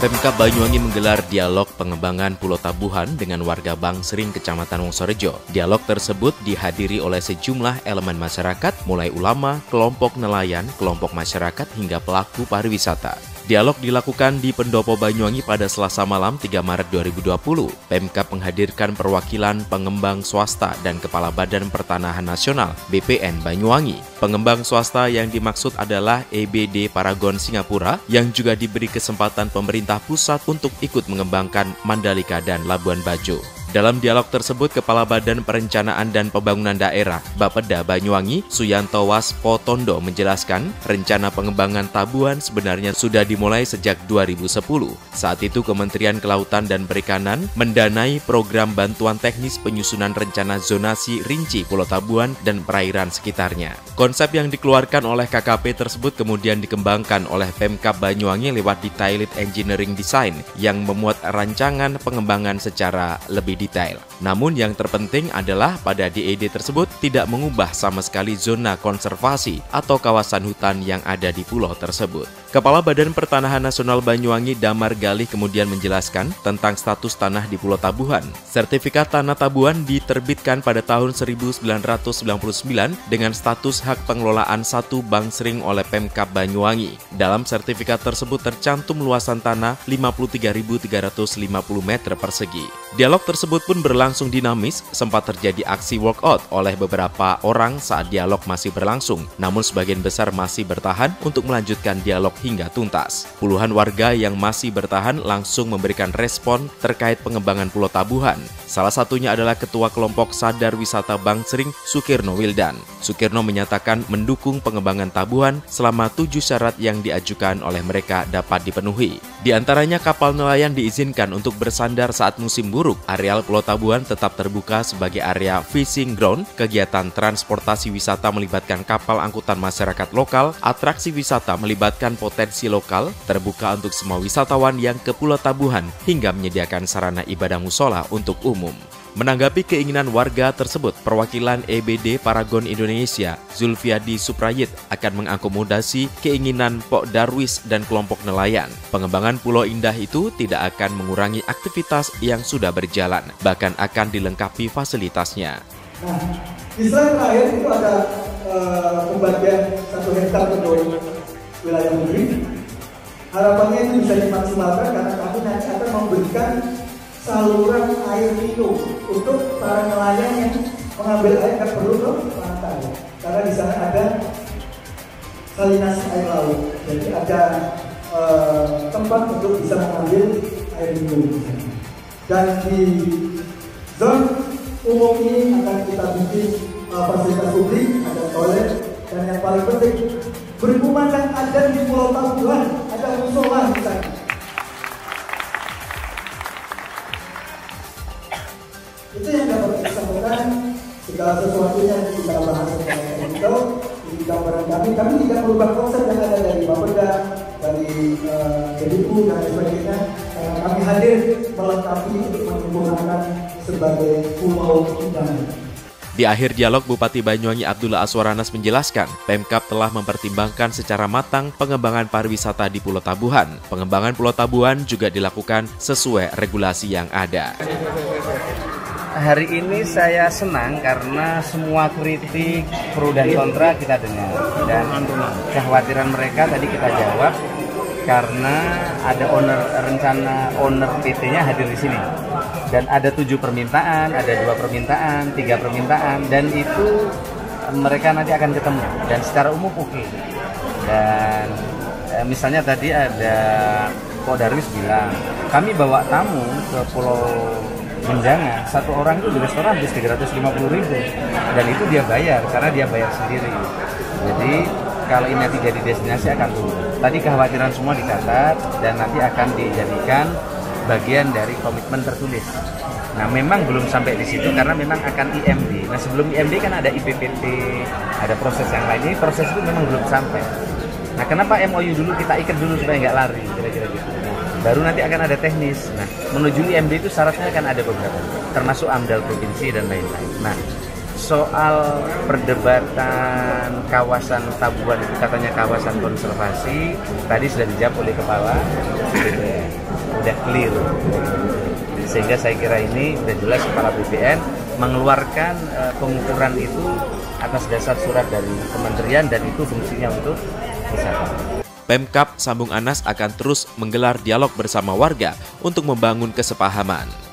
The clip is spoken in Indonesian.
Pemkab Banyuwangi menggelar dialog pengembangan Pulau Tabuhan dengan warga Bangsering, Kecamatan Wonorejo. Dialog tersebut dihadiri oleh sejumlah elemen masyarakat, mulai ulama, kelompok nelayan, kelompok masyarakat, hingga pelaku pariwisata. Dialog dilakukan di Pendopo Banyuwangi pada Selasa malam 3 Maret 2020. Pemkab menghadirkan perwakilan pengembang swasta dan Kepala Badan Pertanahan Nasional (BPN) Banyuwangi. Pengembang swasta yang dimaksud adalah EBD Paragon Singapura yang juga diberi kesempatan pemerintah pusat untuk ikut mengembangkan Mandalika dan Labuan Bajo. Dalam dialog tersebut, Kepala Badan Perencanaan dan Pembangunan Daerah Bapeda Banyuwangi, Suyanto Waspotondo menjelaskan rencana pengembangan Tabuhan sebenarnya sudah dimulai sejak 2010. Saat itu Kementerian Kelautan dan Perikanan mendanai program bantuan teknis penyusunan rencana zonasi rinci Pulau Tabuhan dan perairan sekitarnya. Konsep yang dikeluarkan oleh KKP tersebut kemudian dikembangkan oleh Pemkab Banyuwangi lewat Detailed Engineering Design yang memuat rancangan pengembangan secara lebih detail. Namun yang terpenting adalah pada DED tersebut tidak mengubah sama sekali zona konservasi atau kawasan hutan yang ada di pulau tersebut. Kepala Badan Pertanahan Nasional Banyuwangi Damar Galih kemudian menjelaskan tentang status tanah di Pulau Tabuhan. Sertifikat Tanah Tabuhan diterbitkan pada tahun 1999 dengan status hak pengelolaan 1 Bangsering oleh Pemkab Banyuwangi. Dalam sertifikat tersebut tercantum luasan tanah 53.350 meter persegi. Dialog tersebut pun berlangsung dinamis, sempat terjadi aksi walkout oleh beberapa orang saat dialog masih berlangsung, namun sebagian besar masih bertahan untuk melanjutkan dialog hingga tuntas. Puluhan warga yang masih bertahan langsung memberikan respon terkait pengembangan Pulau Tabuhan. Salah satunya adalah Ketua Kelompok Sadar Wisata Bangsering, Sukirno Wildan. Sukirno menyatakan mendukung pengembangan Tabuhan selama 7 syarat yang diajukan oleh mereka dapat dipenuhi. Di antaranya kapal nelayan diizinkan untuk bersandar saat musim buruk. Areal Pulau Tabuhan tetap terbuka sebagai area fishing ground. Kegiatan transportasi wisata melibatkan kapal angkutan masyarakat lokal. Atraksi wisata melibatkan potensi lokal, terbuka untuk semua wisatawan yang ke Pulau Tabuhan hingga menyediakan sarana ibadah mushola untuk umum. Menanggapi keinginan warga tersebut, perwakilan EBD Paragon Indonesia, Zulfiadi Suprayit, akan mengakomodasi keinginan Pok Darwis dan kelompok nelayan. Pengembangan Pulau Indah itu tidak akan mengurangi aktivitas yang sudah berjalan, bahkan akan dilengkapi fasilitasnya. Nah, di slide terakhir itu ada pembagian 1 hektar untuk wilayah negeri. Harapannya itu bisa dimaksimalkan karena kami nanti akan memberikan saluran air minum untuk para nelayan yang mengambil air nggak perlu ke pantai, karena di sana ada salinasi air laut, jadi ada tempat untuk bisa mengambil air minum. Dan di zona umum ini akan kita bikin fasilitas publik, ada toilet, dan yang paling penting berhubungan dengan adat di Pulau Tabuhan, ada mushola di sana. Itu yang dapat kita sampaikan. Segala sesuatunya kita bahas secara teknikal di gambaran kami tidak merubah konsep yang ada dari Bapeda, dari JDU dan sebagainya. Kami hadir melengkapi untuk menyempurnakan sebagai Pulau Indah. Di akhir dialog, Bupati Banyuwangi Abdullah Aswaranas menjelaskan, Pemkab telah mempertimbangkan secara matang pengembangan pariwisata di Pulau Tabuhan. Pengembangan Pulau Tabuhan juga dilakukan sesuai regulasi yang ada. Hari ini saya senang karena semua kritik, pro dan kontra kita dengar. Dan kekhawatiran mereka tadi kita jawab karena ada rencana owner PT-nya hadir di sini. Dan ada 7 permintaan, ada 2 permintaan, 3 permintaan, dan itu mereka nanti akan ketemu. Dan secara umum oke. Dan misalnya tadi ada Pok Darwis bilang, kami bawa tamu ke Pulau Menjangan, 1 orang itu di restoran habis 350.000, dan itu dia bayar karena dia bayar sendiri. Jadi kalau ini nanti jadi destinasi akan turun. Tadi kekhawatiran semua dicatat dan nanti akan dijadikan bagian dari komitmen tertulis. Nah, memang belum sampai di situ karena memang akan IMD. Nah, sebelum IMD kan ada IPPT, ada proses yang lain. Ini proses itu memang belum sampai. Nah, kenapa MOU dulu kita ikat dulu supaya nggak lari, kira-kira gitu. Baru nanti akan ada teknis. Nah, menuju IMD itu syaratnya akan ada beberapa, termasuk AMDAL provinsi dan lain-lain. Nah, Soal perdebatan kawasan Tabuhan itu katanya kawasan konservasi, tadi sudah dijawab oleh Kepala BPN, udah clear. Sehingga saya kira ini sudah jelas Kepala BPN mengeluarkan pengukuran itu atas dasar surat dari kementerian dan itu fungsinya untuk wisata. Pemkab Sambung Anas akan terus menggelar dialog bersama warga untuk membangun kesepahaman.